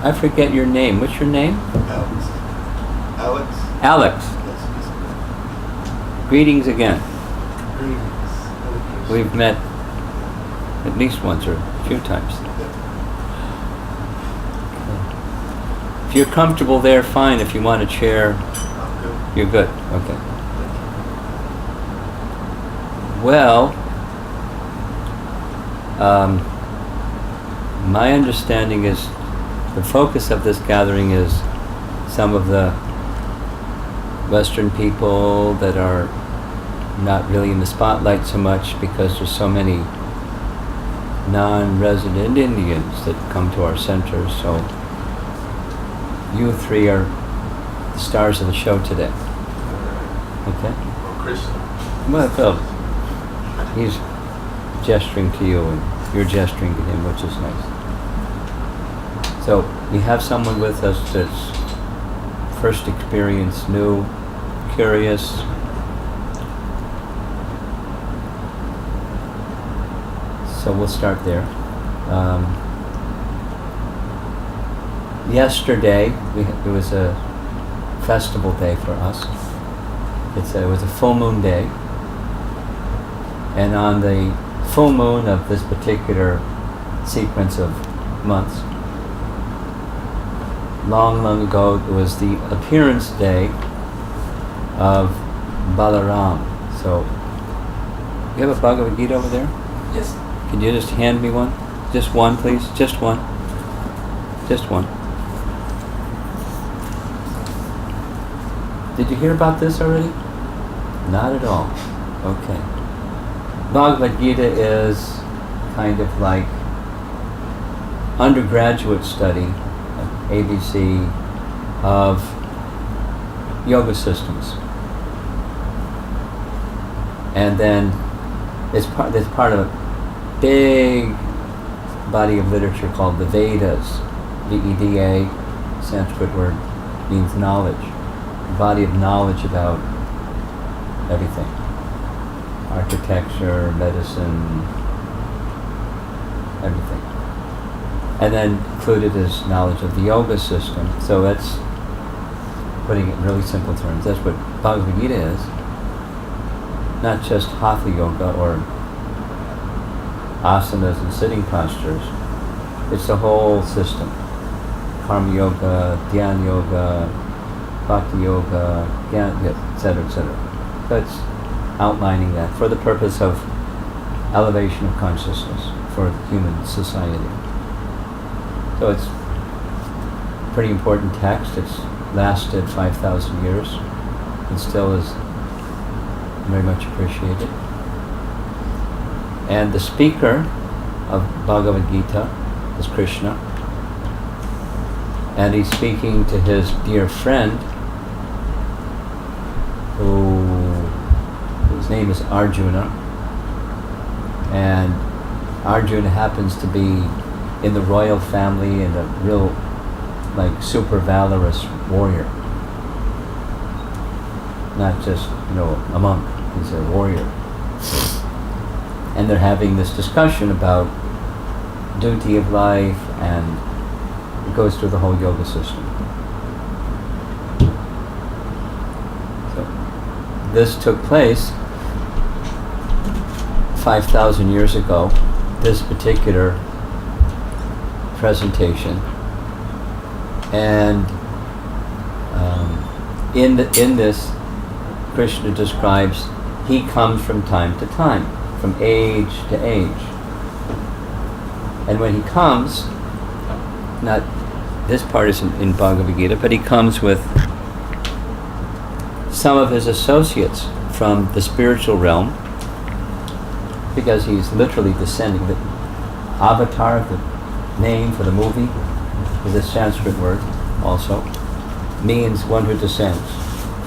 I forget your name. What's your name? Alex. Alex? Alex. Yes. Greetings again. Greetings. We've met at least once or a few times. If you're comfortable there, fine. If you want a chair, I'm good. you're good. Okay. Well, my understanding is the focus of this gathering is some of the Western people that are not really in the spotlight so much because there's so many non-resident Indians that come to our center. So you three are the stars of the show today. Okay? Well, Krishna. Well, Phil, he's gesturing to you and you're gesturing to him, which is nice. So we have someone with us that's first experience, new, curious. So we'll start there. Yesterday, it was a festival day for us. It was a full moon day. And on the full moon of this particular sequence of months, long, long ago, it was the appearance day of Balaram. So, you have a Bhagavad Gita over there? Yes. Can you just hand me one? Just one, please. Just one. Just one. Did you hear about this already? Not at all. Okay. Bhagavad Gita is kind of like undergraduate study, ABC, of yoga systems. And then it's part of a big body of literature called the Vedas. Veda, Sanskrit word, means knowledge. A body of knowledge about everything. Architecture, medicine, everything. And then included is knowledge of the yoga system. So that's putting it in really simple terms. That's what Bhagavad Gita is. Not just hatha yoga or asanas and sitting postures. It's the whole system. Karma yoga, dhyana yoga, bhakti yoga, jnana, etc., etc. So it's outlining that for the purpose of elevation of consciousness for human society. So it's a pretty important text. It's lasted 5,000 years and still is very much appreciated. And the speaker of Bhagavad Gita is Krishna. And he's speaking to his dear friend, whose name is Arjuna. And Arjuna happens to be in the royal family and a real, like, super valorous warrior. Not just, a monk. He's a warrior. And they're having this discussion about duty of life, and it goes through the whole yoga system. So this took place 5,000 years ago, this particular presentation. And in this, Krishna describes he comes from time to time, from age to age. And when he comes, not this part isn't in Bhagavad Gita, but he comes with some of his associates from the spiritual realm, because he's literally descending. The avatar, the name for the movie, is a Sanskrit word also, means one who descends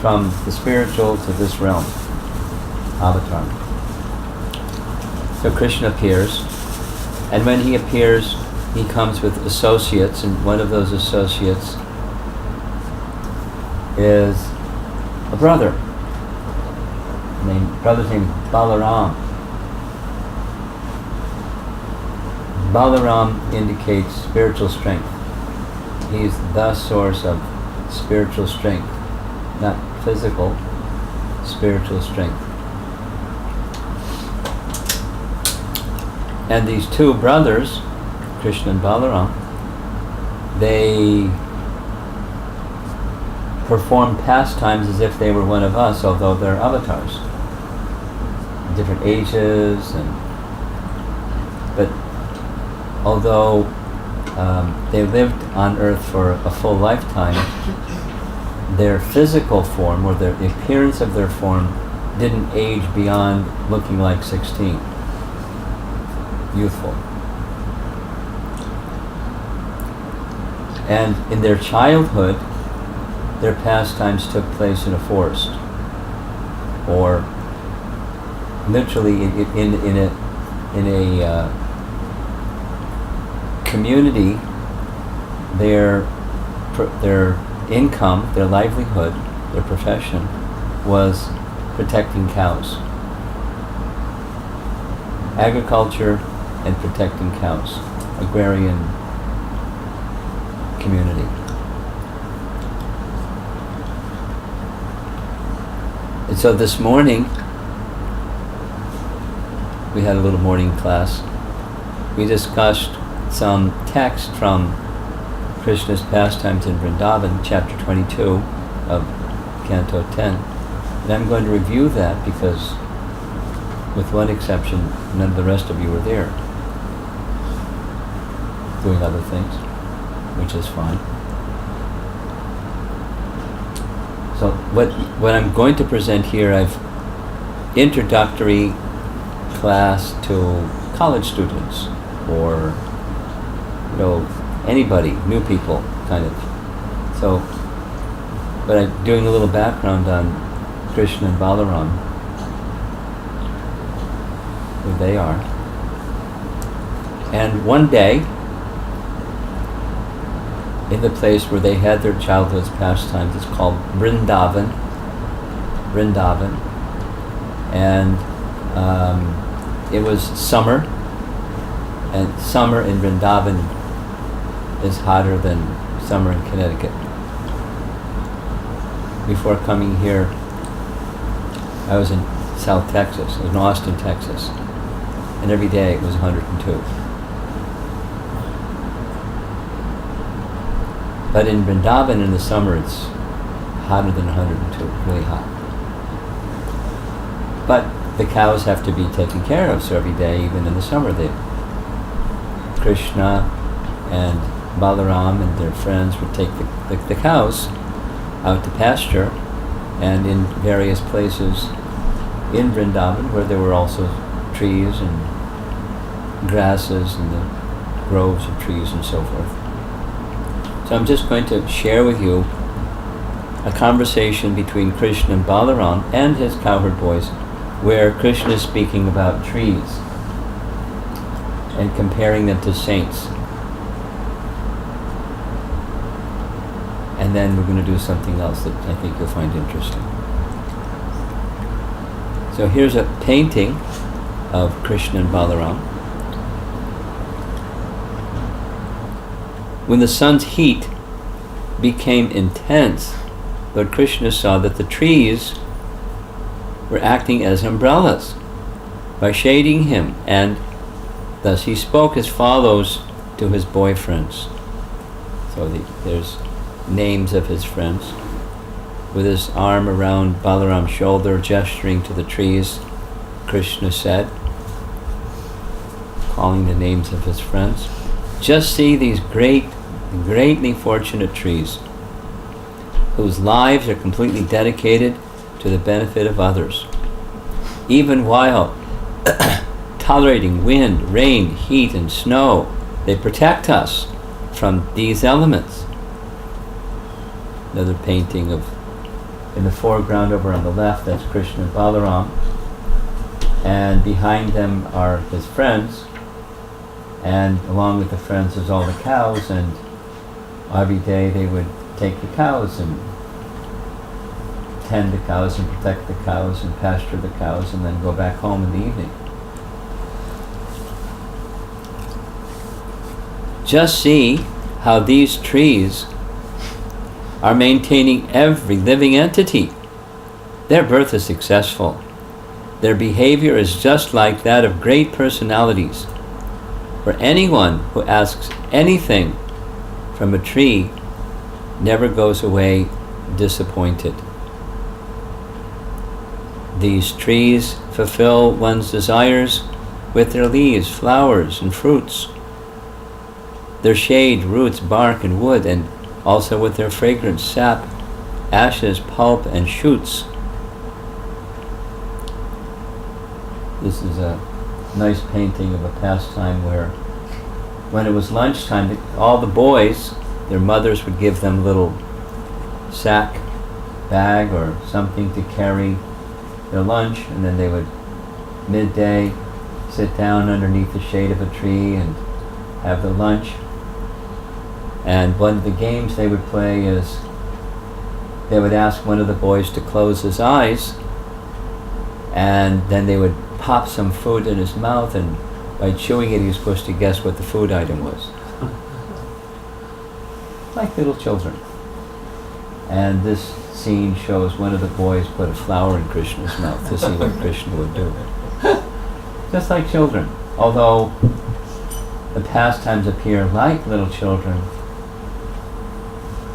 from the spiritual to this realm. Avatar. So Krishna appears, and when he appears, he comes with associates, and one of those associates is a brother. Brother's name Balaram. Balaram indicates spiritual strength. He's the source of spiritual strength, not physical, spiritual strength. And these two brothers, Krishna and Balaram, they perform pastimes as if they were one of us, although they're avatars. Different ages, but although they lived on earth for a full lifetime, their physical form, or the appearance of their form, didn't age beyond looking like 16. Youthful. And in their childhood, their pastimes took place in a forest, or literally in a community. Their income, their livelihood, their profession was protecting cows. Agriculture and protecting cows. Agrarian community. And so this morning, we had a little morning class. We discussed some text from Krishna's pastimes in Vrindavan, chapter 22 of Canto 10. And I'm going to review that because, with one exception, none of the rest of you were there, doing other things, which is fine. So what I'm going to present here, I've introductory class to college students, or anybody, new people, kind of. So, but I'm doing a little background on Krishna and Balaram, who they are. And one day, in the place where they had their childhood's pastimes, it's called Vrindavan. And it was summer, and summer in Vrindavan is hotter than summer in Connecticut. Before coming here, I was in South Texas. I was in Austin, Texas, and every day it was 102. But in Vrindavan in the summer, it's hotter than 102, really hot. But the cows have to be taken care of, so every day, even in the summer, Krishna and Balaram and their friends would take the cows out to pasture, and in various places in Vrindavan where there were also trees and grasses and the groves of trees and so forth. So I'm just going to share with you a conversation between Krishna and Balaram and his cowherd boys, where Krishna is speaking about trees and comparing them to saints. And then we're going to do something else that I think you'll find interesting. So here's a painting of Krishna and Balaram. When the sun's heat became intense, Lord Krishna saw that the trees were acting as umbrellas by shading him, and thus he spoke as follows to his boyfriends. So there's names of his friends. With his arm around Balaram's shoulder, gesturing to the trees, Krishna said, calling the names of his friends, "Just see these greatly fortunate trees, whose lives are completely dedicated to the benefit of others. Even while tolerating wind, rain, heat, and snow, they protect us from these elements." Another painting of, in the foreground over on the left, that's Krishna and Balaram, and behind them are his friends, and along with the friends there's all the cows, and every day they would take the cows and tend the cows and protect the cows and pasture the cows and then go back home in the evening. Just see how these trees are maintaining every living entity. Their birth is successful. Their behavior is just like that of great personalities. For anyone who asks anything from a tree never goes away disappointed. These trees fulfill one's desires with their leaves, flowers, and fruits, their shade, roots, bark, and wood, and also with their fragrance, sap, ashes, pulp, and shoots. This is a nice painting of a pastime where, when it was lunchtime, all the boys, their mothers would give them a little sack, bag, or something to carry their lunch, and then they would, midday, sit down underneath the shade of a tree and have their lunch. And one of the games they would play is they would ask one of the boys to close his eyes, and then they would pop some food in his mouth, and by chewing it he was supposed to guess what the food item was. Like little children. And this scene shows one of the boys put a flower in Krishna's mouth to see what Krishna would do. Just like children. Although the pastimes appear like little children,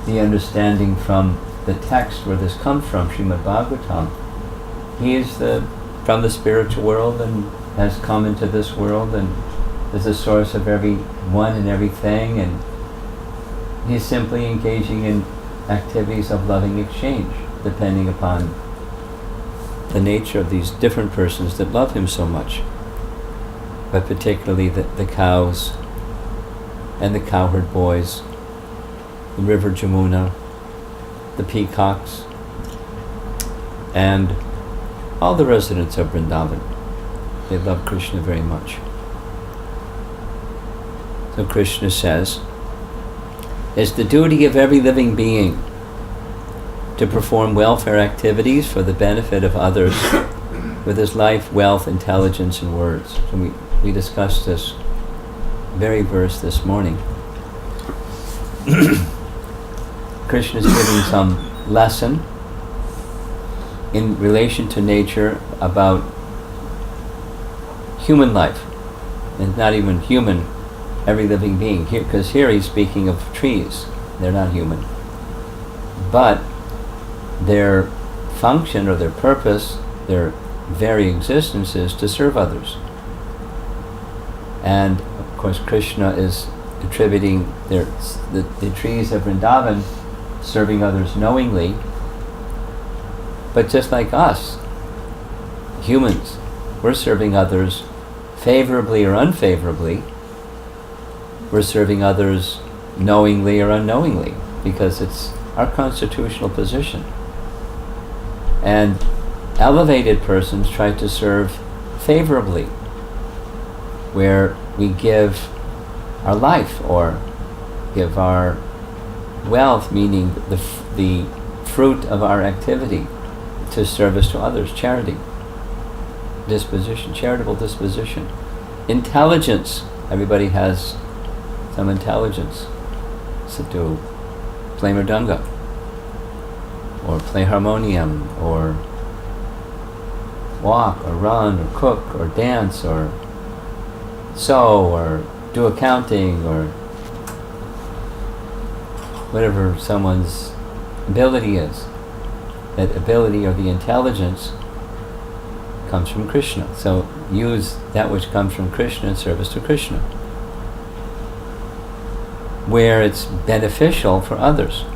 the understanding from the text where this comes from, Srimad Bhagavatam, he is from the spiritual world and has come into this world and is the source of everyone and everything, and he's simply engaging in activities of loving exchange, depending upon the nature of these different persons that love him so much, but particularly the cows and the cowherd boys, the river Jamuna, the peacocks, and all the residents of Vrindavan. They love Krishna very much. So Krishna says, it's the duty of every living being to perform welfare activities for the benefit of others with his life, wealth, intelligence, and words. So we discussed this very verse this morning. Krishna is giving some lesson in relation to nature about human life, and not even human, every living being. Because here he's speaking of trees. They're not human. But their function or their purpose, their very existence is to serve others. And of course Krishna is attributing the trees of Vrindavan serving others knowingly. But just like us, humans, we're serving others favorably or unfavorably. We're serving others knowingly or unknowingly, because it's our constitutional position. And elevated persons try to serve favorably, where we give our life or give our wealth, meaning the fruit of our activity, to service to others, charity, disposition, charitable disposition. Intelligence, everybody has some intelligence, so to play mridanga, or play harmonium, or walk, or run, or cook, or dance, or sew, or do accounting, or whatever someone's ability is. That ability or the intelligence comes from Krishna. So use that which comes from Krishna in service to Krishna, where it's beneficial for others.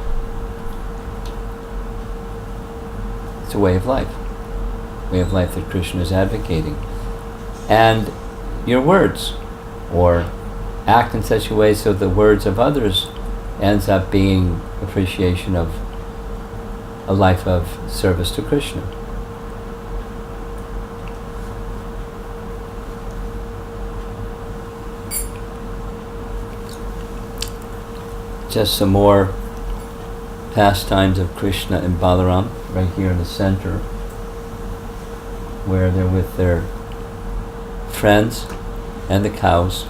It's a way of life that Krishna is advocating. And your words, or act in such a way so the words of others ends up being appreciation of a life of service to Krishna. Just some more pastimes of Krishna and Balaram right here in the center, where they're with their friends and the cows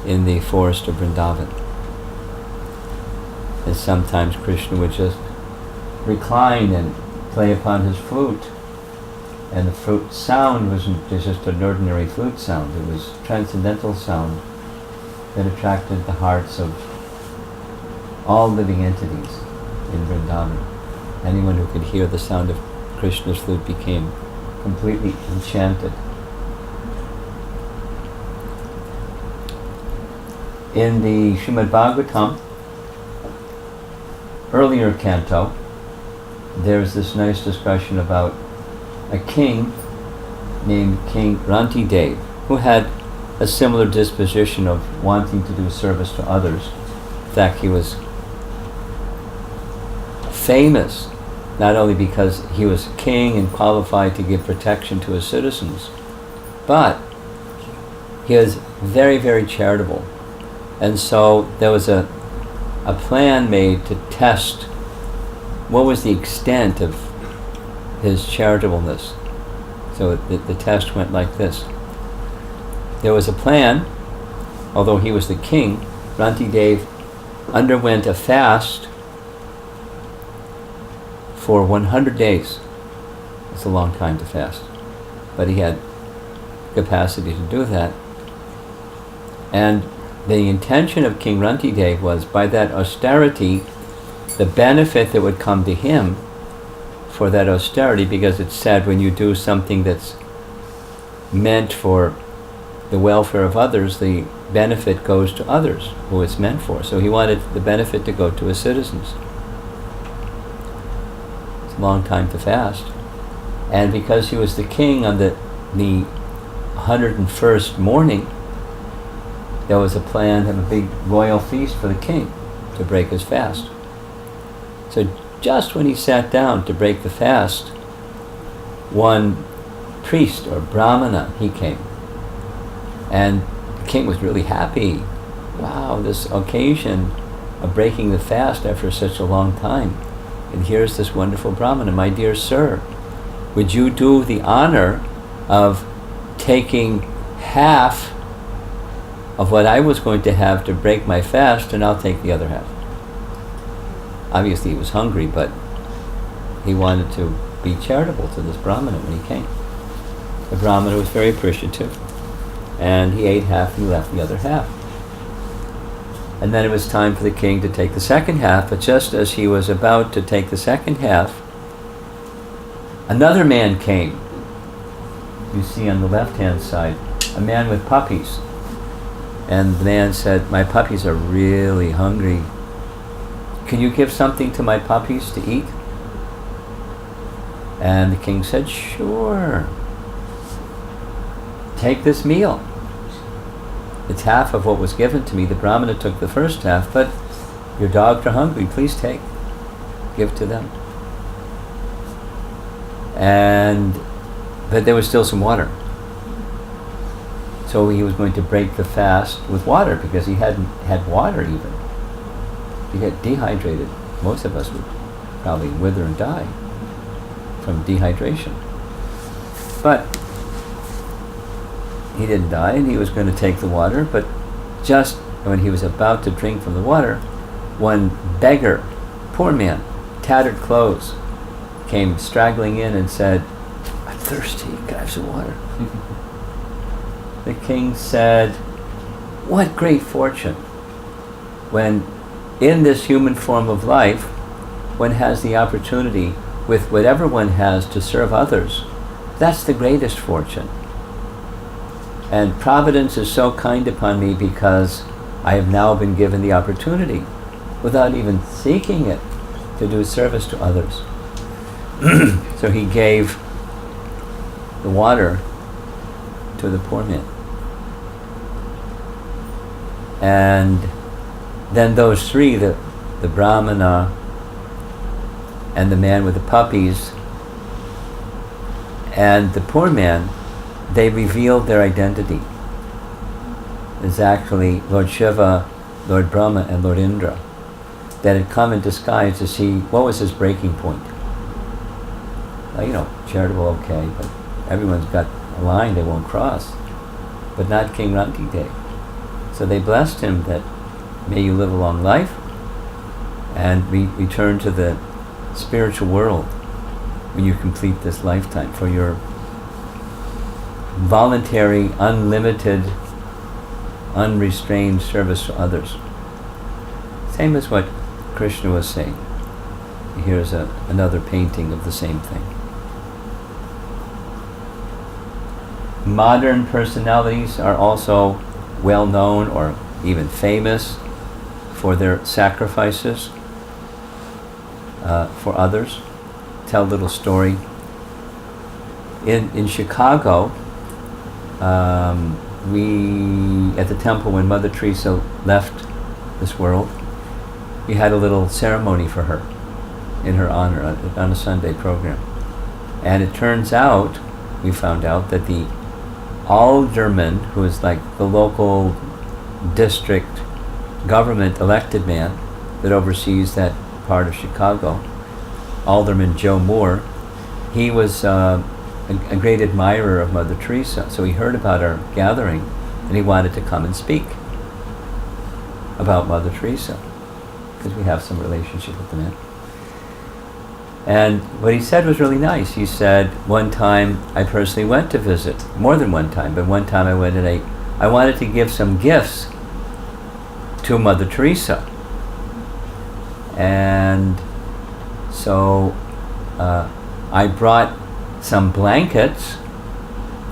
in the forest of Vrindavan. And sometimes Krishna would just recline and play upon his flute. And the flute sound wasn't just an ordinary flute sound. It was transcendental sound that attracted the hearts of all living entities in Vrindavan. Anyone who could hear the sound of Krishna's flute became completely enchanted. In the Srimad Bhagavatam, earlier canto, there's this nice discussion about a king named King Rantidev, who had a similar disposition of wanting to do service to others. In fact, he was famous not only because he was king and qualified to give protection to his citizens, but he was very, very charitable. And so there was a plan made to test what was the extent of his charitableness. So the test went like this. There was a plan, although he was the king, Rantidev underwent a fast for 100 days. It's a long time to fast, but he had capacity to do that. And the intention of King Rantidev was, by that austerity, the benefit that would come to him for that austerity, because it's said when you do something that's meant for the welfare of others, the benefit goes to others who it's meant for. So he wanted the benefit to go to his citizens. It's a long time to fast. And because he was the king on the 101st morning, there was a plan to have a big royal feast for the king to break his fast. So just when he sat down to break the fast, one priest or brahmana, he came. And the king was really happy. Wow, this occasion of breaking the fast after such a long time. And here's this wonderful brahmana. My dear sir, would you do the honor of taking half of what I was going to have to break my fast, and I'll take the other half? Obviously he was hungry, but he wanted to be charitable to this brahmana when he came. The brahmana was very appreciative, and he ate half and he left the other half. And then it was time for the king to take the second half, but just as he was about to take the second half, another man came. You see on the left-hand side, a man with puppies. And the man said, my puppies are really hungry. Can you give something to my puppies to eat? And the king said, sure. Take this meal. It's half of what was given to me. The brahmana took the first half, but your dogs are hungry. Please take. Give to them. But there was still some water. So he was going to break the fast with water, because he hadn't had water even. He get dehydrated. Most of us would probably wither and die from dehydration. But he didn't die, and he was going to take the water, but just when he was about to drink from the water, one beggar, poor man, tattered clothes, came straggling in and said, I'm thirsty, can I have some water? The king said, what great fortune when in this human form of life one has the opportunity with whatever one has to serve others. That's the greatest fortune. And Providence is so kind upon me because I have now been given the opportunity, without even seeking it, to do service to others. So he gave the water to the poor man. And then those three, the brahmana and the man with the puppies and the poor man, they revealed their identity. It's actually Lord Shiva, Lord Brahma, and Lord Indra that had come in disguise to see what was his breaking point. Well, charitable, okay, but everyone's got a line they won't cross, but not King Rantidev. So they blessed him that, may you live a long life, and we return to the spiritual world when you complete this lifetime for your voluntary, unlimited, unrestrained service to others. Same as what Krishna was saying. Here's another painting of the same thing. Modern personalities are also well known or even famous for their sacrifices for others. Tell a little story. In Chicago, we, at the temple when Mother Teresa left this world, we had a little ceremony for her in her honor on a Sunday program. And it turns out, we found out, that the alderman, who is like the local district government elected man that oversees that part of Chicago, Alderman Joe Moore, he was a great admirer of Mother Teresa. So he heard about our gathering and he wanted to come and speak about Mother Teresa, because we have some relationship with the man. And what he said was really nice. He said, one time I personally went to visit, more than one time, but one time I went and I wanted to give some gifts to Mother Teresa. And so I brought some blankets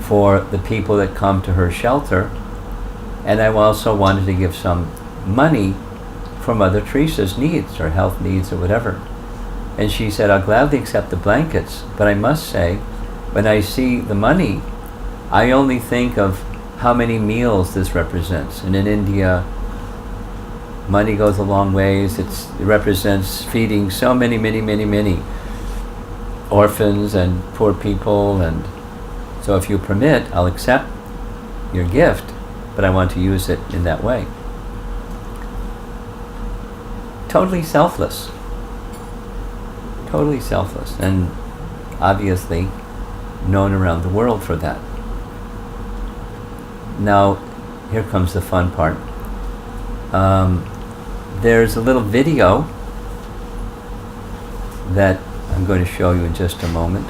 for the people that come to her shelter, and I also wanted to give some money for Mother Teresa's needs, or health needs, or whatever. And she said, I'll gladly accept the blankets, but I must say, when I see the money, I only think of how many meals this represents. And in India, money goes a long ways. It represents feeding so many orphans and poor people. And so if you permit, I'll accept your gift, but I want to use it in that way. Totally selfless. Totally selfless, and obviously known around the world for that. Now, here comes the fun part. There's a little video that I'm going to show you in just a moment,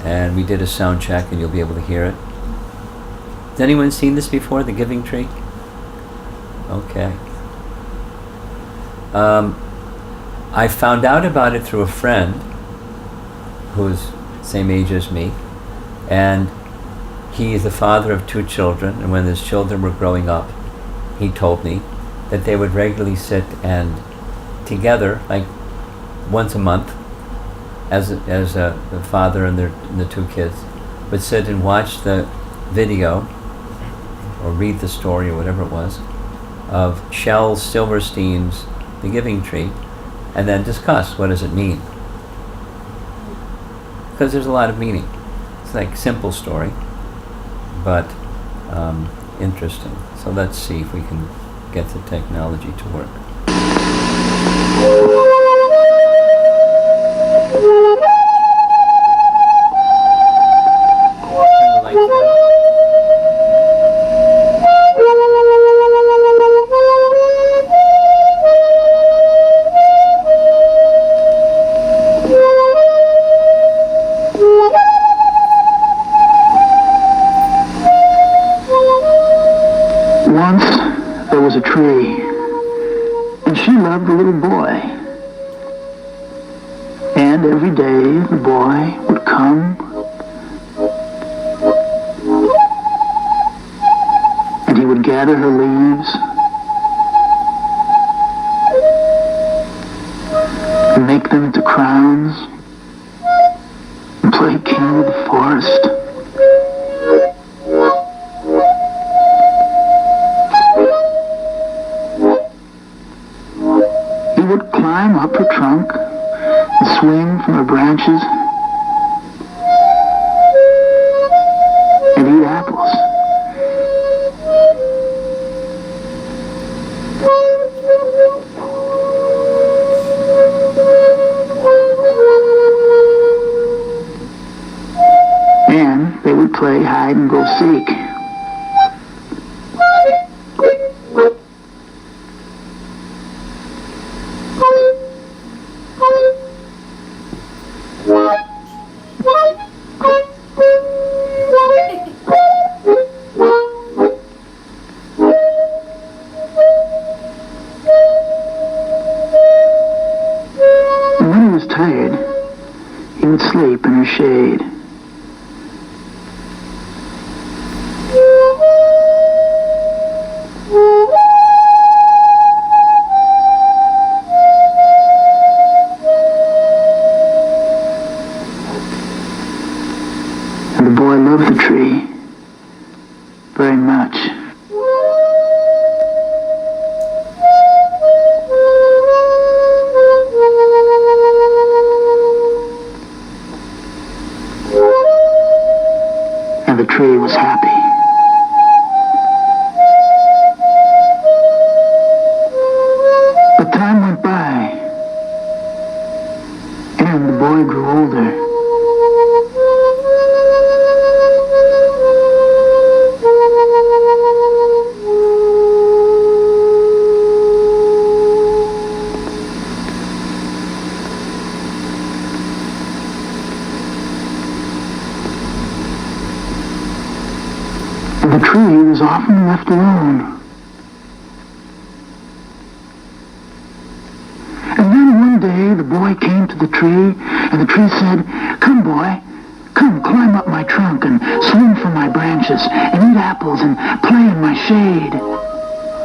and we did a sound check and you'll be able to hear it. Has anyone seen this before, the giving tree? Okay. I found out about it through a friend who's same age as me, and he is the father of 2 children, and when his children were growing up, he told me that they would regularly sit and together, like once a month, as the father and the 2 kids would sit and watch the video or read the story or whatever it was of Shel Silverstein's The Giving Tree, and then discuss what does it mean. Because there's a lot of meaning. It's like a simple story, but interesting. So let's see if we can get the technology to work. Turn the lights down. Once there was a tree, and she loved the little boy. And every day the boy would come, and he would gather her leaves and make them into crowns and play king of the forest. Climb up her trunk and swing from her branches and eat apples. And they would play hide and go seek. asleep in her shade. And the boy loved the tree very much. And the tree was happy. But time went by, and the boy grew older. The tree was often left alone. And then one day the boy came to the tree, and the tree said, "Come, boy, come climb up my trunk and swing from my branches and eat apples and play in my shade."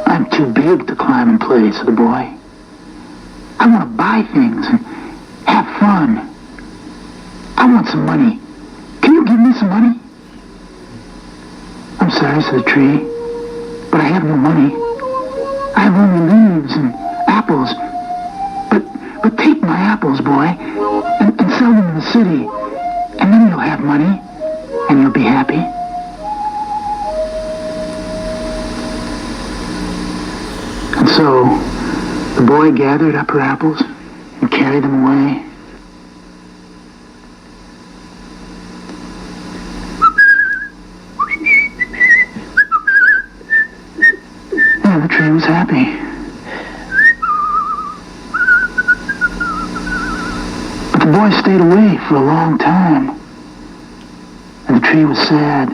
"I'm too big to climb and play," said the boy. "I want to buy things and have fun. I want some money. Can you give me some money?" "I'm sorry," said the tree, "but I have no money. I have only leaves and apples. But take my apples, boy, and sell them in the city, and then you'll have money, and you'll be happy." And so the boy gathered up her apples and carried them away. And the tree was happy. But the boy stayed away for a long time, and the tree was sad.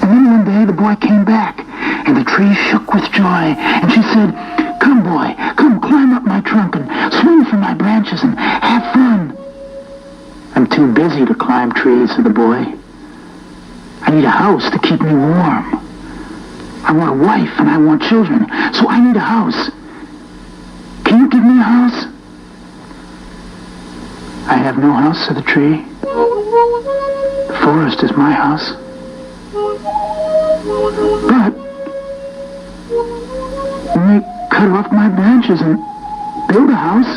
And then one day the boy came back, and the tree shook with joy, and she said, "Come, boy, come climb up my trunk and swing from my branches and have fun." "I'm too busy to climb trees," said the boy. "I need a house to keep me warm. I want a wife and I want children, so I need a house. Can you give me a house?" "I have no house," said the tree. "The forest is my house. But you may cut off my branches and build a house."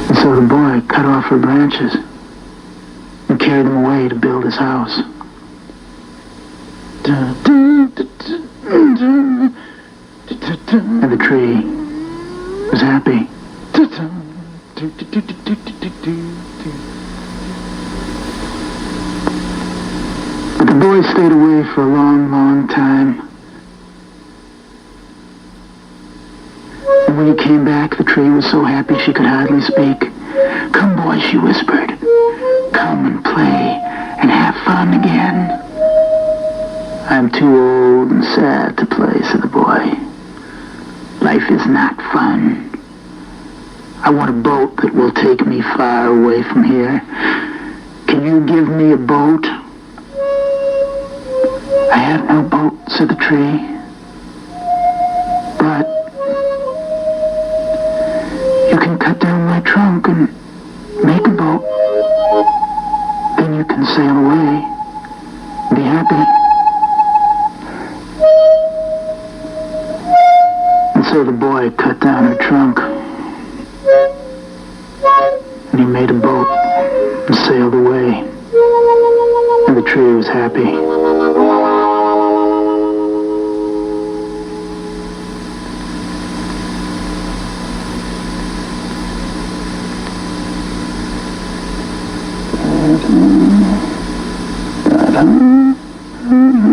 And so the boy cut off her branches and carried them away to build his house. And the tree was happy. But the boy stayed away for a long, long time. And when he came back, the tree was so happy she could hardly speak. "Come, boy," she whispered. "Come and play and have fun again." "I'm too old and sad to play," said the boy. "Life is not fun. I want a boat that will take me far away from here. Can you give me a boat?" "I have no boat," said the tree. "But you can cut down my trunk and make a boat. Then you can sail away. Be happy." And so the boy cut down her trunk, and he made a boat and sailed away, and the tree was happy.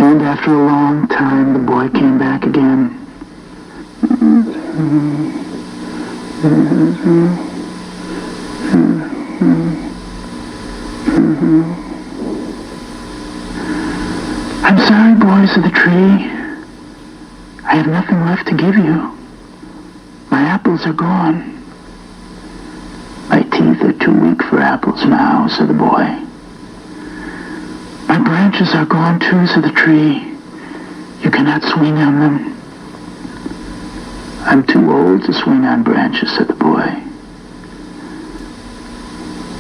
And after a long time, the boy came back again. I'm sorry, boys of the tree. I have nothing left to give you. My apples are gone. My teeth are too weak for apples now, said the boy. My branches are gone too, said the tree. You cannot swing on them. I'm too old to swing on branches, said the boy.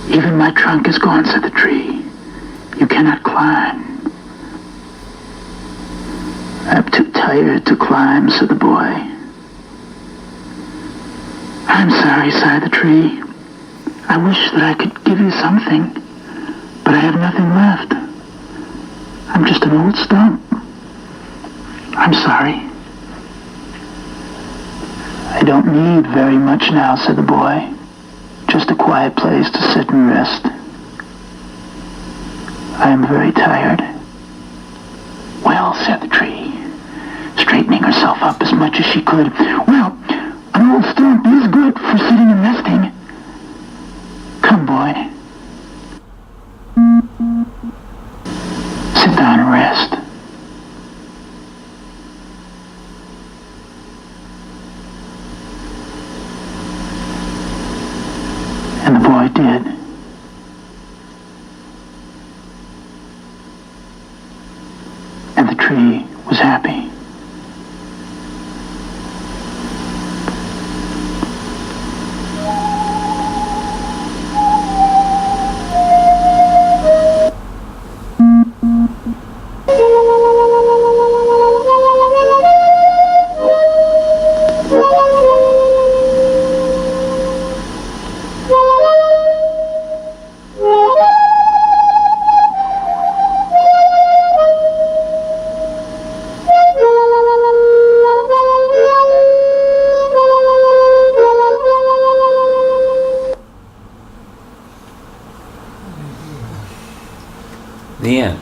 Even my trunk is gone, said the tree. You cannot climb. I'm too tired to climb, said the boy. I'm sorry, sighed the tree. I wish that I could give you something, but I have nothing left. I'm just an old stump. I'm sorry. I don't need very much now, said the boy. Just a quiet place to sit and rest. I am very tired. Well, said the tree, straightening herself up as much as she could. Well, an old stump is good for sitting and resting. Come, boy. Sit down and rest. And the boy did. And the tree was happy. The end.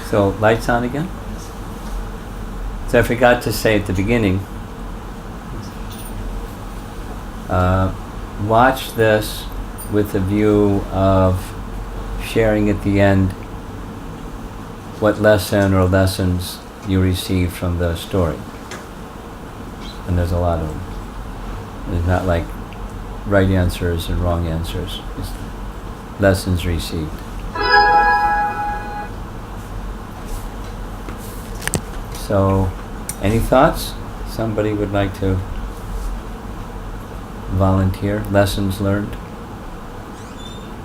So, lights on again? So I forgot to say at the beginning, watch this with the view of sharing at the end what lesson or lessons you received from the story. And there's a lot of them. It's not like right answers and wrong answers. It's lessons received. So, any thoughts? Somebody would like to volunteer? Lessons learned?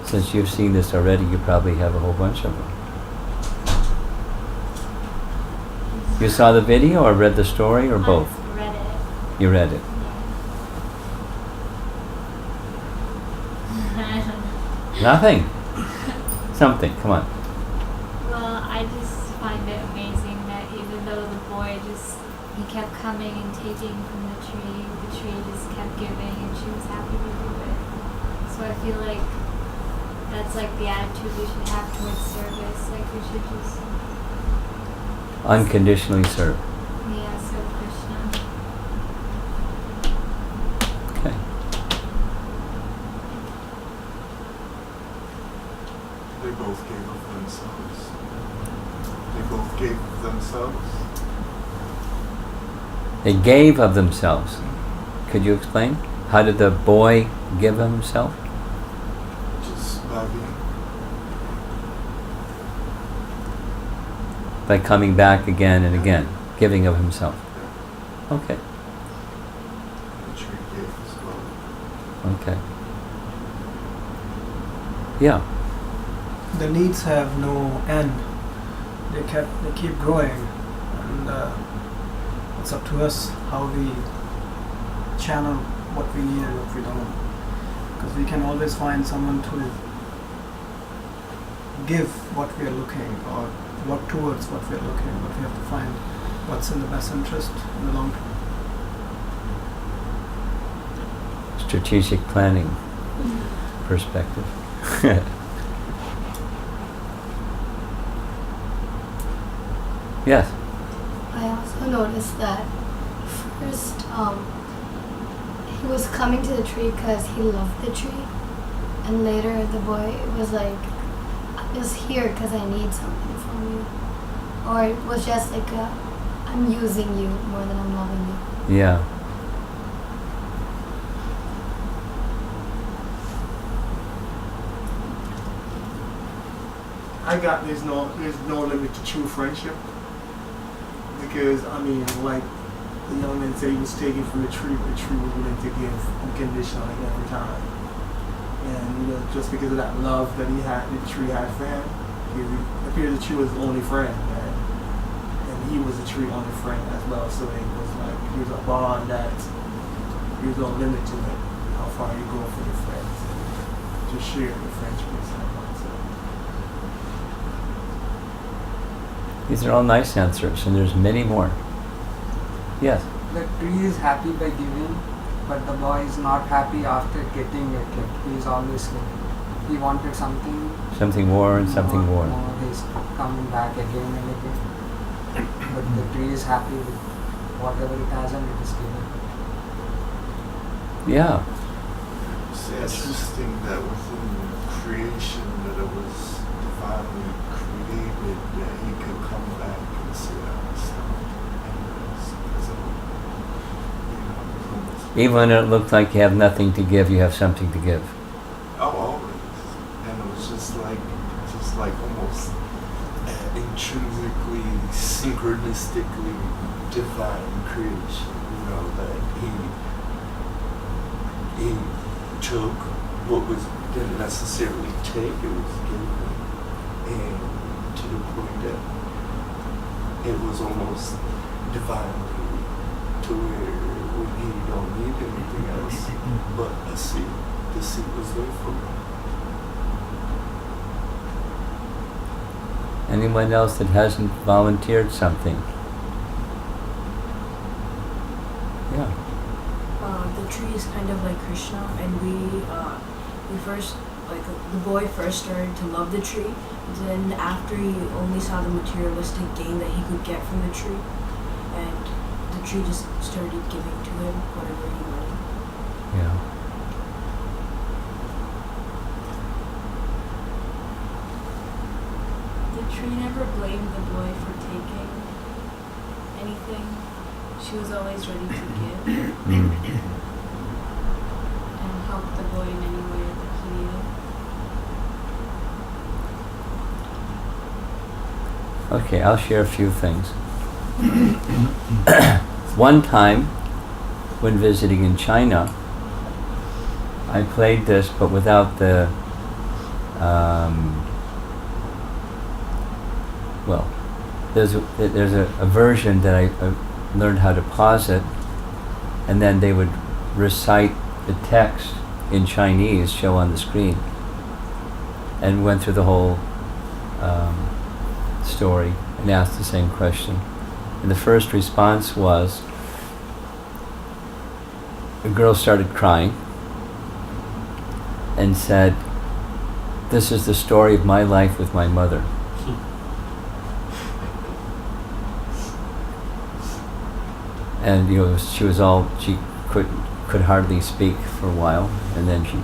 Since you've seen this already, you probably have a whole bunch of them. You saw the video or read the story or both? I read it. You read it. Nothing. Something. Come on. Well, I just find it amazing that even though the boy he kept coming and taking from the tree just kept giving and she was happy to do it. So I feel like that's like the attitude we should have towards service. Like we should just Unconditionally serve. yeah, serve Krishna. Okay. They both gave of themselves. They both gave of themselves. They gave of themselves. Could you explain? How did the boy give of himself? Just by being. By coming back again and again, giving of himself. Okay. The tree gave as well. Okay. Yeah. The needs have no end. They keep growing, and it's up to us how we channel what we need and what we don't. Because we can always find someone to give what we are looking or work towards what we are looking, but we have to find what's in the best interest in the long term. Strategic planning perspective. Yes. I also noticed that first he was coming to the tree because he loved the tree, and later the boy was like is here because I need something from you, or it was just like I'm using you more than I'm loving you. Yeah. I got there's no limit to true friendship, because I mean, like the young man said, he was taken from the tree, but the tree was willing to give unconditionally every time. And you know, just because of that love that the tree had for him, it appeared the tree was the only friend, and he was the tree only friend as well. So it was like he was a bond that there's no limit to it, how far you go for your friends, and to share the friendship with someone. So. These are all nice answers, and there's many more. Yes. The tree is happy by giving, but the boy is not happy after getting it. Like he's always like he wanted something. Something more and something more. He's coming back again and again. But the tree is happy with whatever it has and it is given. Yeah. It's interesting that within creation that it was divinely created that he could come back and say, "I stopped," because of, you know, Even when it looked like you have nothing to give, you have something to give. always, and it was just like almost intrinsically, synchronistically divine creation. You know that he took what didn't necessarily take, it was given, and to the point that it was almost divinely to where when he don't need anything else but a seat. The seat was there for him. Anyone else that hasn't volunteered something? Yeah. The tree is kind of like Krishna, and we first, like the boy first started to love the tree. Then after he only saw the materialistic gain that he could get from the tree, and the tree just started giving to him whatever he wanted. Yeah. The tree never blamed the boy for taking anything. She was always ready to give and help the boy in any way that he needed. Okay, I'll share a few things. One time, when visiting in China, I played this, but without the there's a version that I learned how to pause it, and then they would recite the text in Chinese, show on the screen, and went through the whole story and asked the same question. And the first response was, a girl started crying and said, "This is the story of my life with my mother." And she could hardly speak for a while, and then she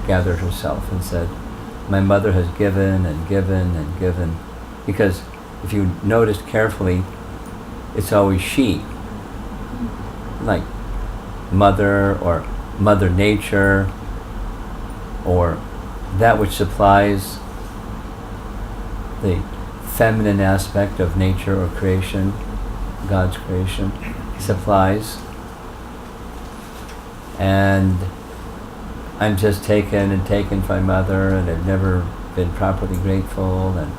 gathered herself and said, "My mother has given and given and given," because if you noticed carefully, it's always she, like mother or Mother Nature, or that which supplies the feminine aspect of nature or creation, God's creation, supplies. And I'm just taken by mother, and I've never been properly grateful, and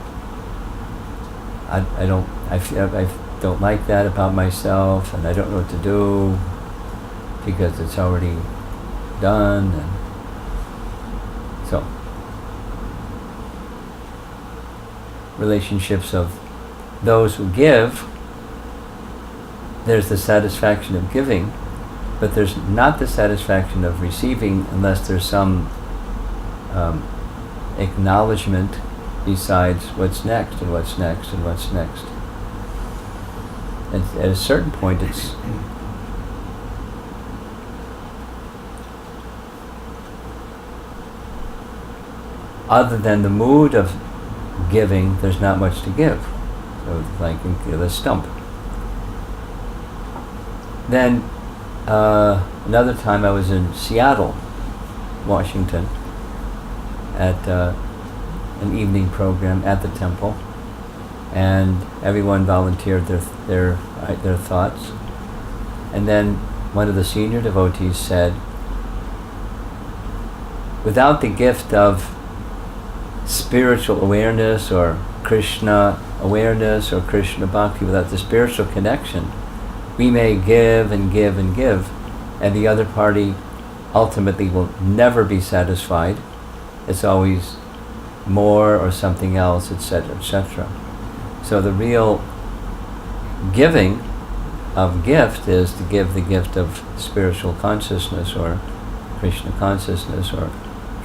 I don't like that about myself, and I don't know what to do because it's already done. And so relationships of those who give, there's the satisfaction of giving, but there's not the satisfaction of receiving unless there's some acknowledgement besides what's next and what's next and what's next. And at a certain point, it's other than the mood of giving, there's not much to give. So it's like the stump. Then another time I was in Seattle, Washington, at an evening program at the temple, and everyone volunteered their thoughts. And then one of the senior devotees said, without the gift of spiritual awareness or Krishna awareness or Krishna bhakti, without the spiritual connection, we may give and give and give, and the other party ultimately will never be satisfied. It's always more or something else, etc., etc. So the real giving of gift is to give the gift of spiritual consciousness or Krishna consciousness, or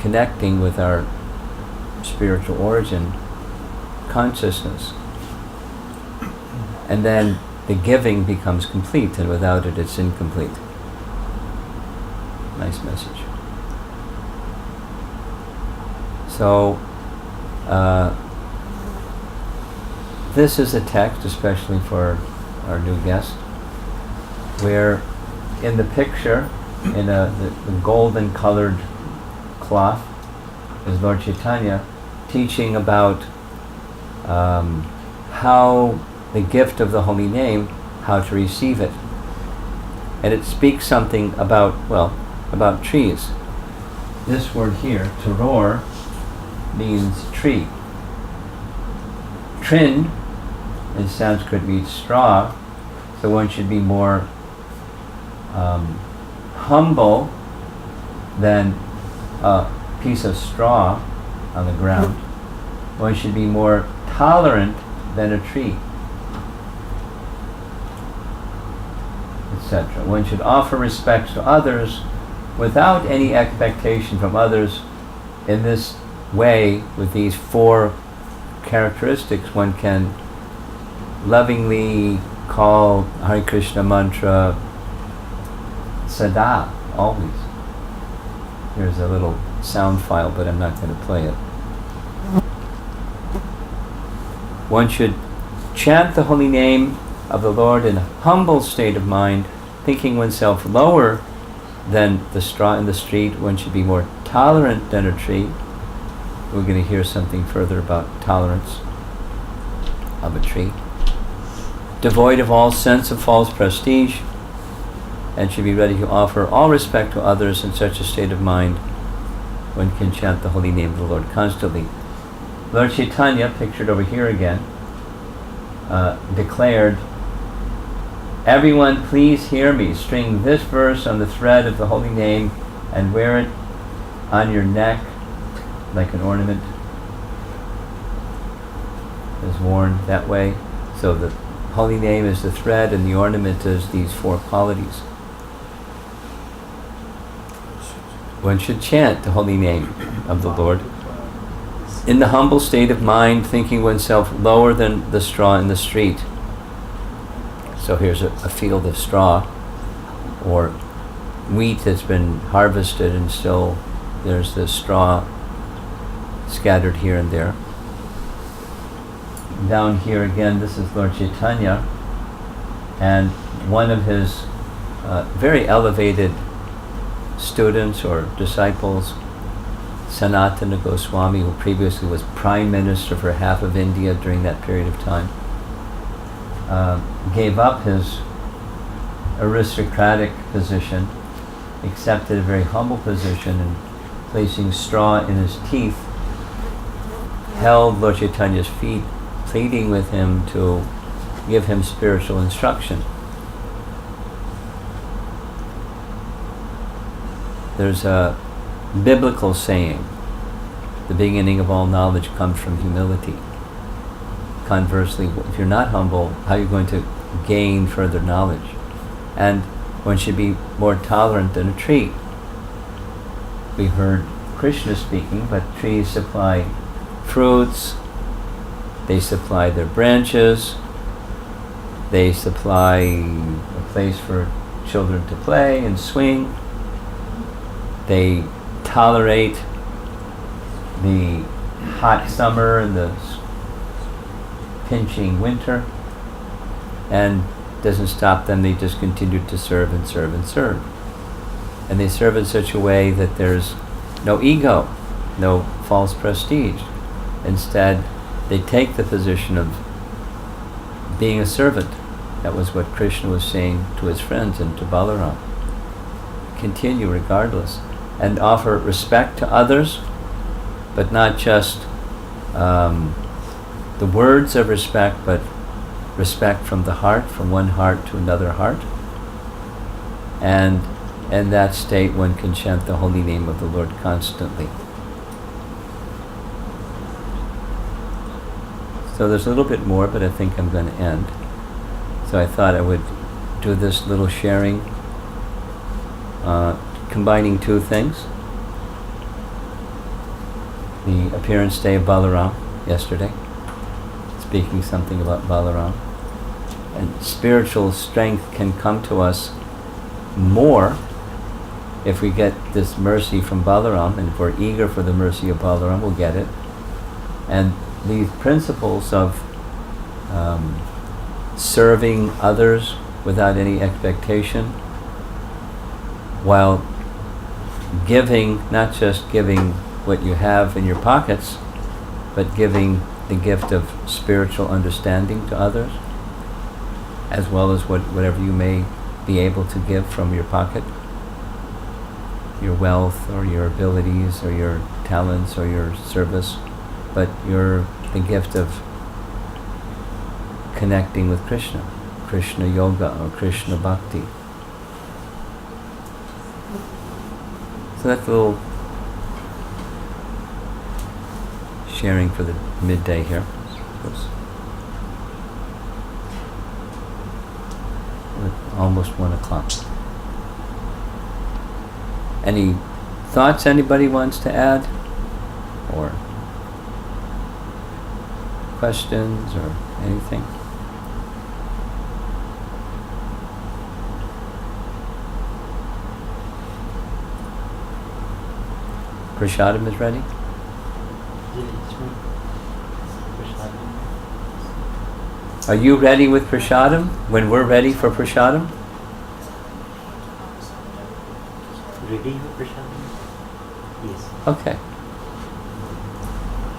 connecting with our spiritual origin consciousness. And then the giving becomes complete, and without it, it's incomplete. Nice message. So, this is a text, especially for our new guest, where in the picture, in the golden colored cloth, is Lord Chaitanya teaching about how the gift of the holy name, how to receive it. And it speaks something about, about trees. This word here, toror, means tree. Trin in Sanskrit means straw, so one should be more humble than a piece of straw on the ground. One should be more tolerant than a tree, etc. One should offer respect to others without any expectation from others. In this way, with these four characteristics, one can lovingly call Hare Krishna mantra sada, always. Here's a little sound file, but I'm not going to play it. One should chant the holy name of the Lord in a humble state of mind, thinking oneself lower than the straw in the street. One should be more tolerant than a tree. We're going to hear something further about tolerance of a tree. Devoid of all sense of false prestige, and should be ready to offer all respect to others. In such a state of mind, one can chant the holy name of the Lord constantly. Lord Chaitanya, pictured over here again, declared, "Everyone please hear me. String this verse on the thread of the holy name and wear it on your neck like an ornament is worn that way." So the holy name is the thread and the ornament is these four qualities. One should chant the holy name of the Lord in the humble state of mind, thinking oneself lower than the straw in the street. So here's a field of straw, or wheat that's been harvested and still there's the straw scattered here and there. Down here again, this is Lord Chaitanya, and one of his very elevated students or disciples, Sanatana Goswami, who previously was Prime Minister for half of India during that period of time, gave up his aristocratic position, accepted a very humble position, and placing straw in his teeth, held Lord Chaitanya's feet, pleading with him to give him spiritual instruction. There's a biblical saying, the beginning of all knowledge comes from humility. Conversely, if you're not humble, how are you going to gain further knowledge? And one should be more tolerant than a tree. We heard Krishna speaking, but trees supply fruits, they supply their branches, they supply a place for children to play and swing, they tolerate the hot summer and the pinching winter, and doesn't stop them. They just continue to serve and serve and serve. And they serve in such a way that there's no ego, no false prestige. Instead, they take the position of being a servant. That was what Krishna was saying to his friends and to Balaram. Continue regardless, and offer respect to others, but not just the words of respect, but respect from the heart, from one heart to another heart. And in that state one can chant the holy name of the Lord constantly. So there's a little bit more, but I think I'm going to end. So I thought I would do this little sharing, combining two things. The appearance day of Balaram yesterday, speaking something about Balaram. And spiritual strength can come to us more if we get this mercy from Balaram, and if we're eager for the mercy of Balaram, we'll get it. And these principles of serving others without any expectation, while giving, not just giving what you have in your pockets, but giving the gift of spiritual understanding to others, as well as whatever you may be able to give from your pocket, your wealth or your abilities or your talents or your service, but the gift of connecting with Krishna, Krishna yoga or Krishna bhakti. So that's a little sharing for the midday here. We're almost 1 o'clock. Any thoughts anybody wants to add? Or questions or anything? Prasadam is ready? Are you ready with prasadam? When we're ready for prasadam? Ready for prasadam? Yes. Okay.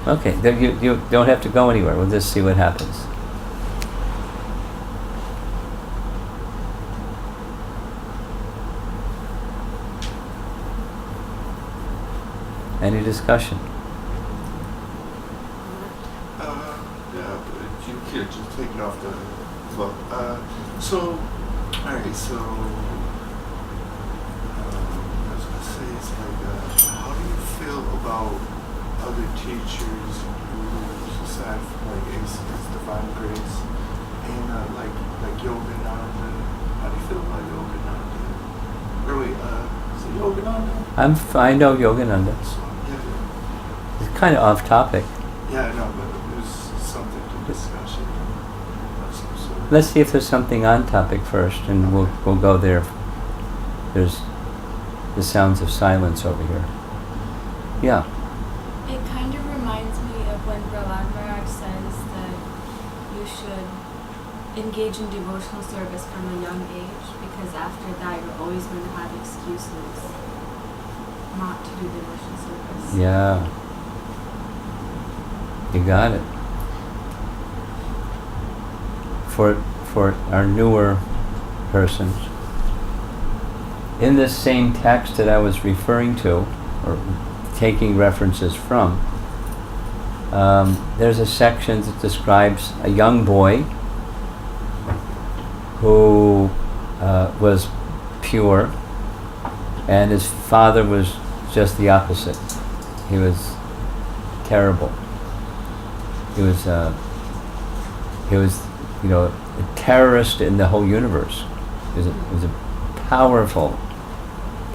Okay, then you don't have to go anywhere. We'll just see what happens. Any discussion? Yeah, but you can't just take it off the flow. Alright, so I was gonna say, it's like, how do you feel about other teachers who, aside from like Ace Divine Grace, and like Yogananda? How do you feel about Yogananda? Or wait, is it Yogananda? I know Yogananda. So, It's kind of off topic. yeah, I know, but there's something to discussion of some sort. Let's see if there's something on topic first, and we'll go there. There's the sounds of silence over here. Yeah. It kind of reminds me of when Prahlad Maharaj says that you should engage in devotional service from a young age, because after that you're always going to have excuses not to do devotional service. Yeah. You got it. For our newer persons, in this same text that I was referring to, or taking references from, there's a section that describes a young boy who was pure, and his father was just the opposite. He was terrible. He was, a terrorist in the whole universe. He was a powerful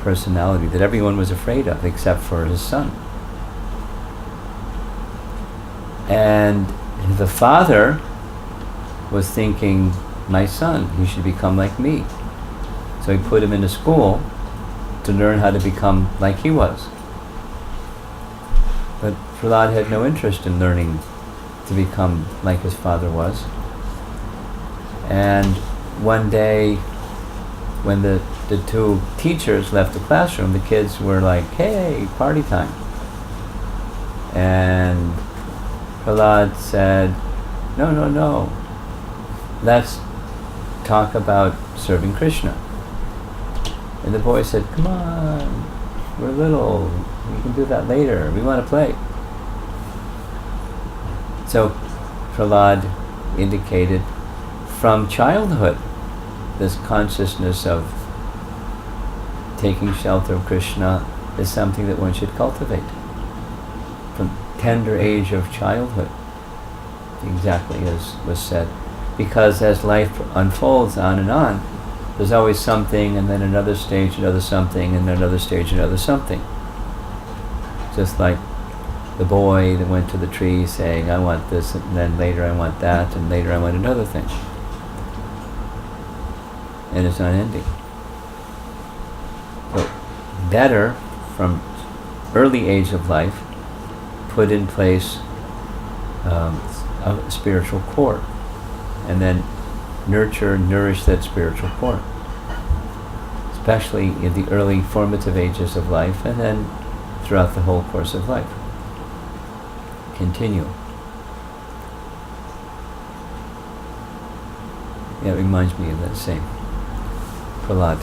personality that everyone was afraid of, except for his son. And the father was thinking, my son, he should become like me. So he put him into school to learn how to become like he was. But Prahlad had no interest in learning to become like his father was. And one day, when the two teachers left the classroom, the kids were like, "Hey, party time." And Prahlad said, "No, no, no. Let's talk about serving Krishna." And the boy said, "Come on, we're little. We can do that later. We want to play." So Prahlad indicated from childhood this consciousness of taking shelter of Krishna is something that one should cultivate from tender age of childhood, exactly as was said. Because as life unfolds on and on, there's always something, and then another stage, another something, and then another stage, another something. Just like the boy that went to the tree saying, "I want this," and then later I want that, and later I want another thing. And it's unending. So better from early age of life put in place a spiritual core, and then nourish that spiritual core, especially in the early formative ages of life, and then throughout the whole course of life. Continue. Yeah, it reminds me of that same Prahlad.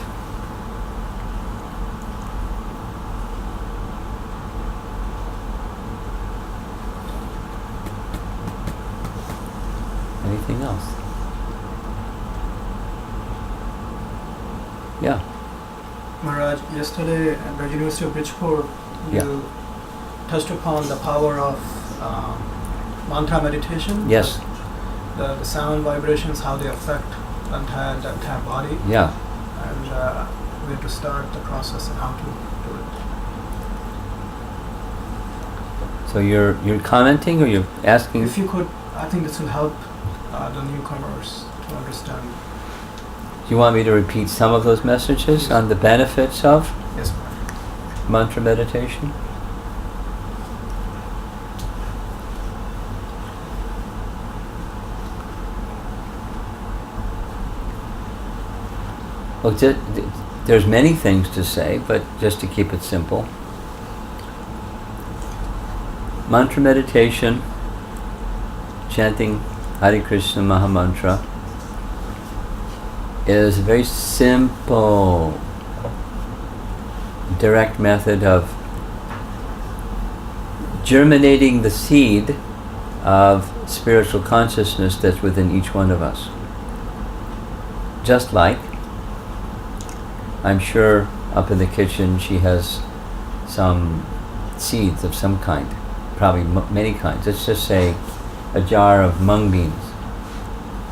Anything else? Yeah. Maharaj, yesterday at the University of Bridgeport, Yeah. you touched upon the power of mantra meditation. Yes. The sound vibrations, how they affect the entire body. Yeah. And where to start the process and how to do it. So you're commenting, or you're asking? If you could, I think this will help the newcomers to understand. Do you want me to repeat some of those messages on the benefits of Yes, mantra meditation? Well, there's many things to say, but just to keep it simple. Mantra meditation, chanting Hare Krishna Maha Mantra, is a very simple, direct method of germinating the seed of spiritual consciousness that's within each one of us. Just like, I'm sure up in the kitchen she has some seeds of some kind, probably many kinds. Let's just say a jar of mung beans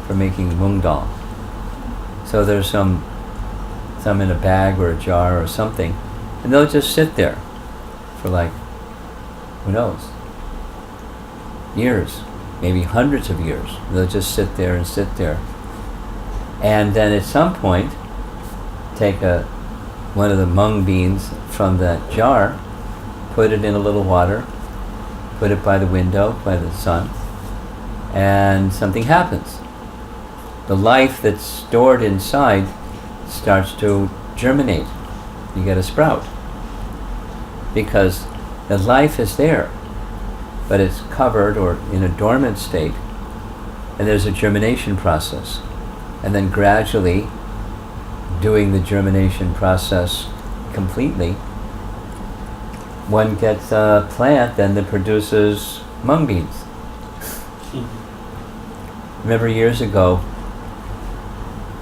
for making mung dal. So there's some in a bag or a jar or something, and they'll just sit there for like, who knows, years, maybe hundreds of years. They'll just sit there and sit there. And then at some point, take one of the mung beans from that jar, put it in a little water, put it by the window, by the sun, and something happens. The life that's stored inside starts to germinate. You get a sprout. Because the life is there, but it's covered or in a dormant state, and there's a germination process. And then gradually, doing the germination process completely, one gets a plant then that produces mung beans. Remember years ago,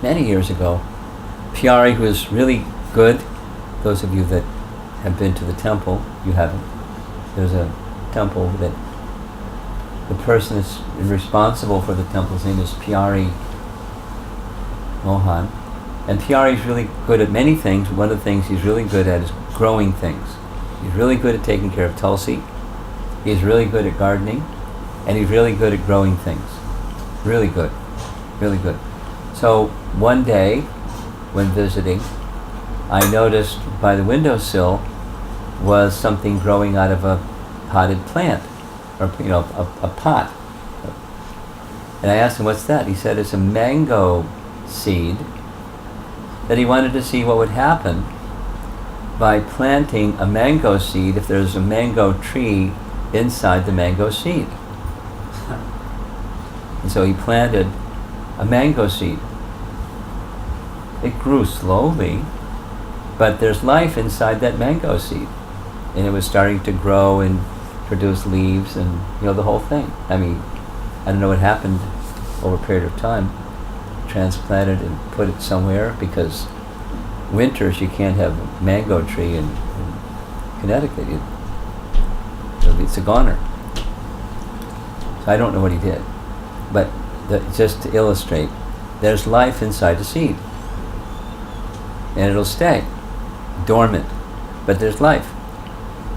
many years ago, Pyari, who was really good, those of you that have been to the temple, you haven't, there's a temple that the person that's responsible for the temple's name is Pyari Mohan. And Pyari is really good at many things. One of the things he's really good at is growing things. He's really good at taking care of Tulsi. He's really good at gardening. And he's really good at growing things. Really good. Really good. So one day, when visiting, I noticed by the windowsill was something growing out of a potted plant, or a pot, And I asked him, what's that? He said, it's a mango seed that he wanted to see what would happen by planting a mango seed if there's a mango tree inside the mango seed. And so he planted a mango seed. It grew slowly, but there's life inside that mango seed. And it was starting to grow and produce leaves and, the whole thing. I mean, I don't know what happened over a period of time. Transplanted and put it somewhere, because winters you can't have a mango tree in Connecticut. It's a goner. So I don't know what he did. But just to illustrate, there's life inside the seed. And it'll stay dormant, but there's life.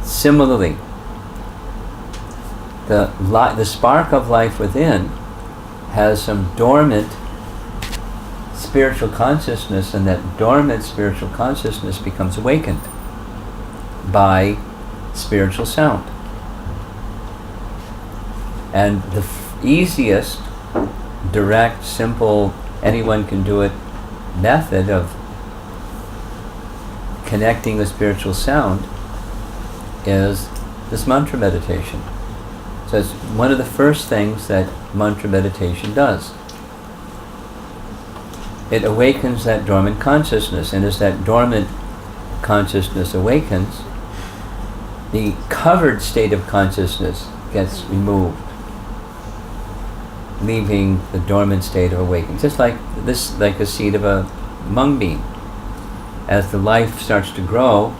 Similarly, the spark of life within has some dormant spiritual consciousness, and that dormant spiritual consciousness becomes awakened by spiritual sound. And the easiest, direct, simple, anyone can do it method of connecting with spiritual sound is this mantra meditation. So it's one of the first things that mantra meditation does. It awakens that dormant consciousness, and as that dormant consciousness awakens, the covered state of consciousness gets removed, leaving the dormant state of awakening. Just like a seed of a mung bean. As the life starts to grow,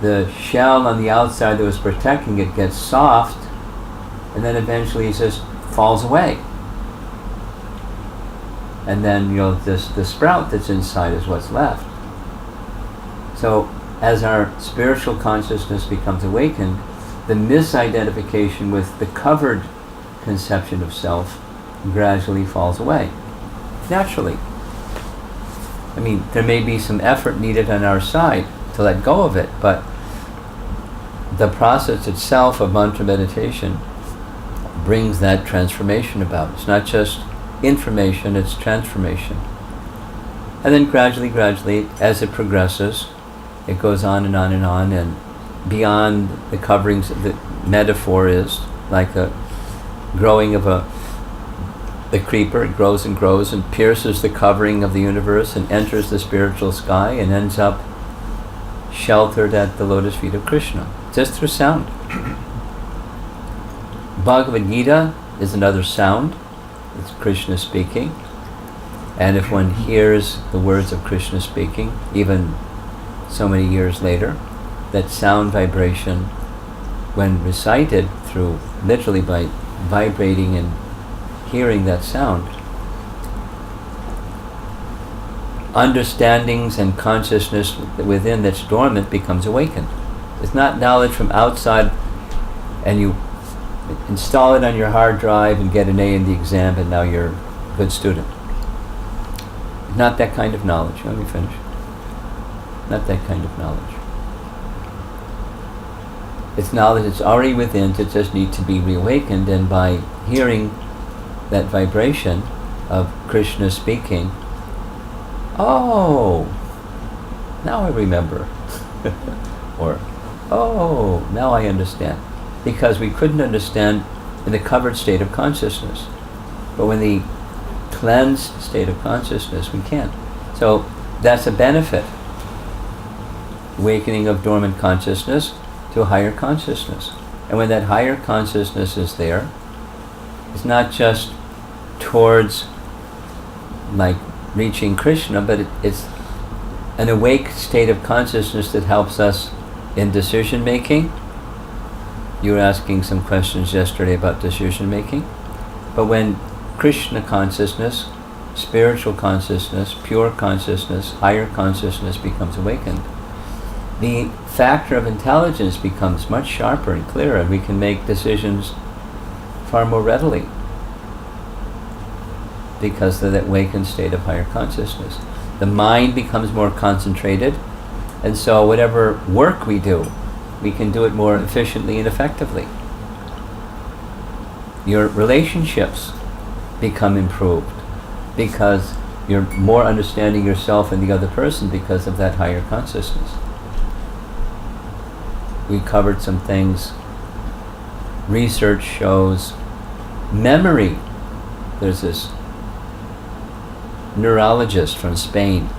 the shell on the outside that was protecting it gets soft, and then eventually it just falls away. And then, the sprout that's inside is what's left. So, as our spiritual consciousness becomes awakened, the misidentification with the covered conception of self gradually falls away. Naturally. I mean, there may be some effort needed on our side to let go of it, but the process itself of mantra meditation brings that transformation about. It's not just information, it's transformation. And then gradually, as it progresses, it goes on and on and on, and beyond the coverings, the metaphor is like a growing of a creeper. It grows and pierces the covering of the universe and enters the spiritual sky and ends up sheltered at the lotus feet of Krishna, just through sound. Bhagavad Gita is another sound. It's Krishna speaking. And if one hears the words of Krishna speaking, even so many years later, that sound vibration, when recited through, literally by vibrating and hearing that sound, understandings and consciousness within that's dormant becomes awakened. It's not knowledge from outside and you install it on your hard drive and get an A in the exam and now you're a good student. Not that kind of knowledge. Let me finish. Not that kind of knowledge. It's knowledge that's already within, that just need to be reawakened, and by hearing that vibration of Krishna speaking, oh, now I remember. Or, oh, now I understand. Because we couldn't understand in the covered state of consciousness. But when the cleansed state of consciousness, we can. So that's a benefit. Awakening of dormant consciousness to a higher consciousness. And when that higher consciousness is there, it's not just towards like reaching Krishna, but it's an awake state of consciousness that helps us in decision making. You were asking some questions yesterday about decision making. But when Krishna consciousness, spiritual consciousness, pure consciousness, higher consciousness becomes awakened, the factor of intelligence becomes much sharper and clearer, and we can make decisions far more readily because of that awakened state of higher consciousness. The mind becomes more concentrated, and so whatever work we do, we can do it more efficiently and effectively. your relationships become improved because you're more understanding yourself and the other person because of that higher consciousness. We covered some things. Research shows memory. There's this neurologist from Spain,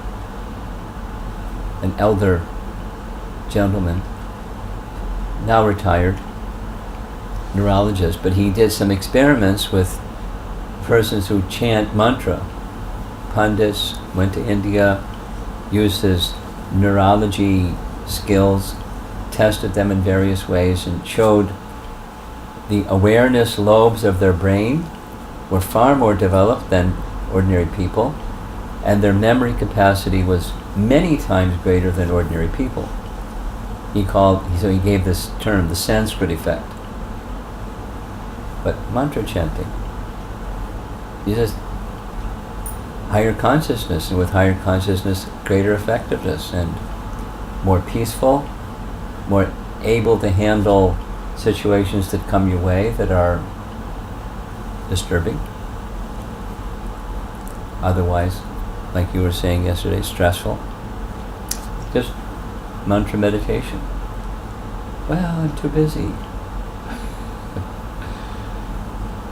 an elder gentleman, now retired neurologist, but he did some experiments with persons who chant mantra. Pundits went to India, used his neurology skills, tested them in various ways, and showed the awareness lobes of their brain were far more developed than ordinary people, and their memory capacity was many times greater than ordinary people. So he gave this term the Sanskrit effect. But mantra chanting, you just higher consciousness, and with higher consciousness, greater effectiveness, and more peaceful, more able to handle situations that come your way that are disturbing. Otherwise, like you were saying yesterday, stressful. Just mantra meditation. Well, I'm too busy.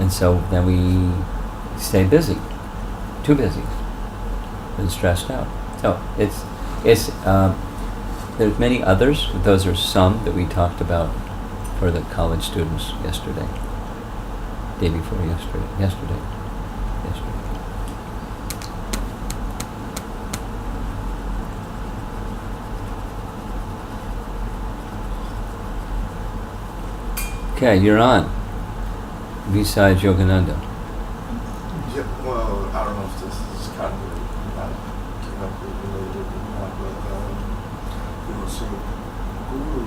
And so then we stay busy, too busy, and stressed out. So there's many others. Those are some that we talked about for the college students yesterday, day before yesterday. Okay, you're on. Besides Yogananda. Yeah, well, I don't know if this is kind of not directly related or not, but so guru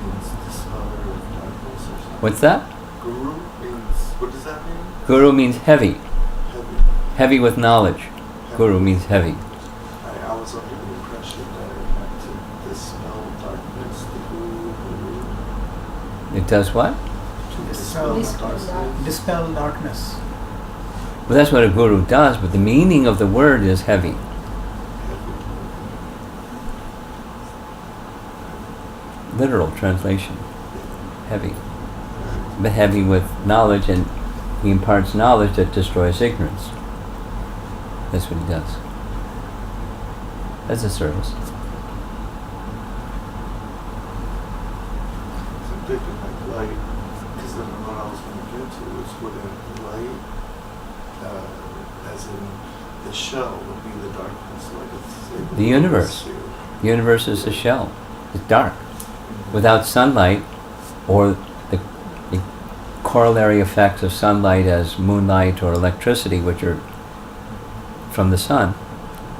means dispeller of darkness or something. What's that? Guru means, what does that mean? Guru means heavy. Heavy. Heavy with knowledge. Guru means heavy. I was under the impression that it meant to dispel darkness, the guru. It does what? Dispel darkness. Well, that's what a guru does, but the meaning of the word is heavy. Literal translation. Heavy. But heavy with knowledge, and he imparts knowledge that destroys ignorance. That's what he does. As a service. So I'm thinking like light, because then what I was going to get to is wouldn't light, as in the shell, would be the darkness, like it's The universe. The universe is a shell. It's dark. Without sunlight, or the corollary effects of sunlight as moonlight or electricity, which are from the sun,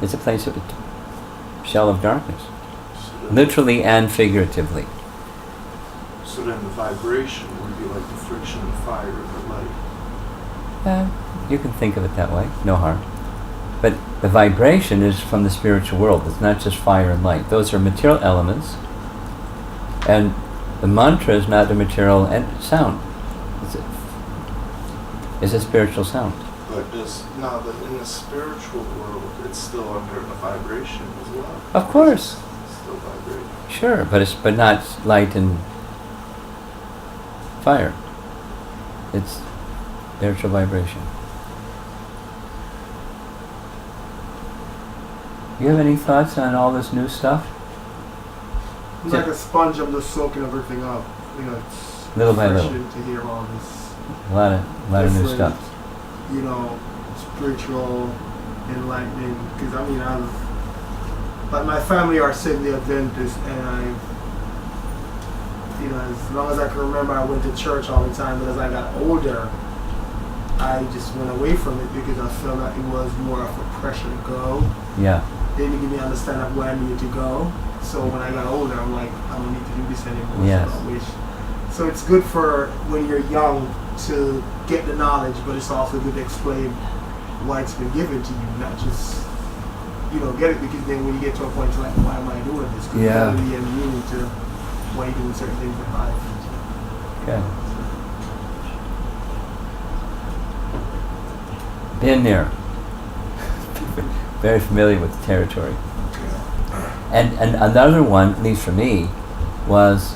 it's a place of a shell of darkness, literally and figuratively. So then the vibration would be like the friction of fire and the light. You can think of it that way, no harm. But the vibration is from the spiritual world. It's not just fire and light. Those are material elements. And the mantra is not a material sound. It's a spiritual sound. But in the spiritual world, it's still under a vibration as well. Of course. It's still vibrating. Sure, but not light and fire. It's spiritual vibration. You have any thoughts on all this new stuff? It's like a sponge. I'm just soaking everything up. You know, it's Little by little. refreshing to hear all this. A lot of new different, stuff. You know, spiritual, enlightening. Because I mean, but my family are Seventh-day Adventists, and as long as I can remember, I went to church all the time. But as I got older, I just went away from it because I felt like it was more of a pressure to go. Yeah. They didn't give me understand of where I needed to go. So when I got older, I'm like, I don't need to do this anymore. Yes. So I wish. So it's good for when you're young to get the knowledge, but it's also good to explain why it's been given to you, not just get it, because then when you get to a point, you're like, why am I doing this? Because Yeah. you really meaning to why you're doing certain things in life. Okay. Been there. Very familiar with the territory. And another one, at least for me, was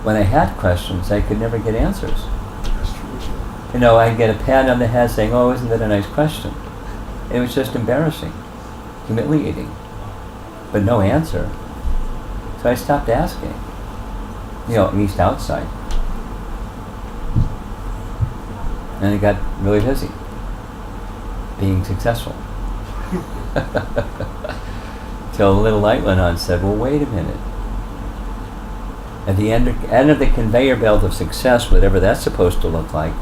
when I had questions, I could never get answers. That's true. You know, I'd get a pat on the head saying, "Oh, isn't that a nice question?" It was just embarrassing, humiliating, but no answer. So I stopped asking. You know, at least outside. And I got really busy being successful. Till a little light went on and said, well, wait a minute. At the end of the conveyor belt of success, whatever that's supposed to look like,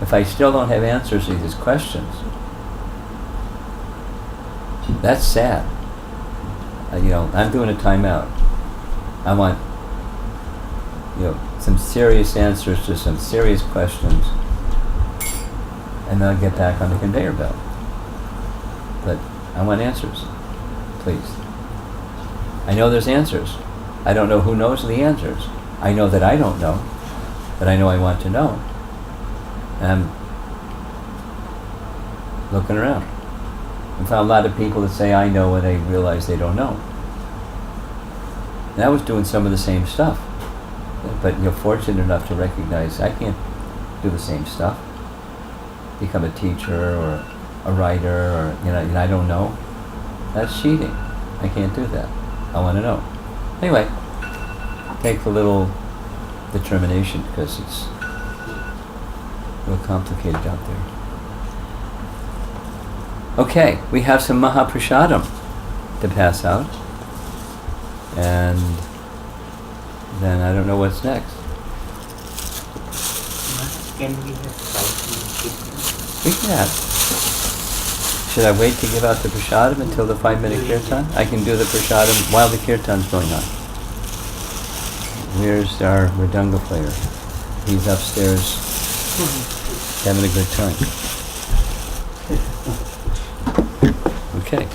if I still don't have answers to these questions, that's sad. You know, I'm doing a timeout. I want, you know, some serious answers to some serious questions, and then I'll get back on the conveyor belt. But I want answers, please. I know there's answers. I don't know who knows the answers. I know that I don't know, but I know I want to know. And I'm looking around. I found a lot of people that say I know when they realize they don't know. And I was doing some of the same stuff, but you're fortunate enough to recognize I can't do the same stuff. Become a teacher or a writer, or and I don't know. That's cheating. I can't do that. I want to know. Anyway, take a little determination because it's a little complicated out there. Okay, we have some Mahaprasadam to pass out, and then I don't know what's next. Can we have 5 minutes? We can have. Should I wait to give out the prasadam until the 5-minute kirtan? I can do the prasadam while the kirtan's going on. Here's our mridanga player. He's upstairs having a good time. Okay.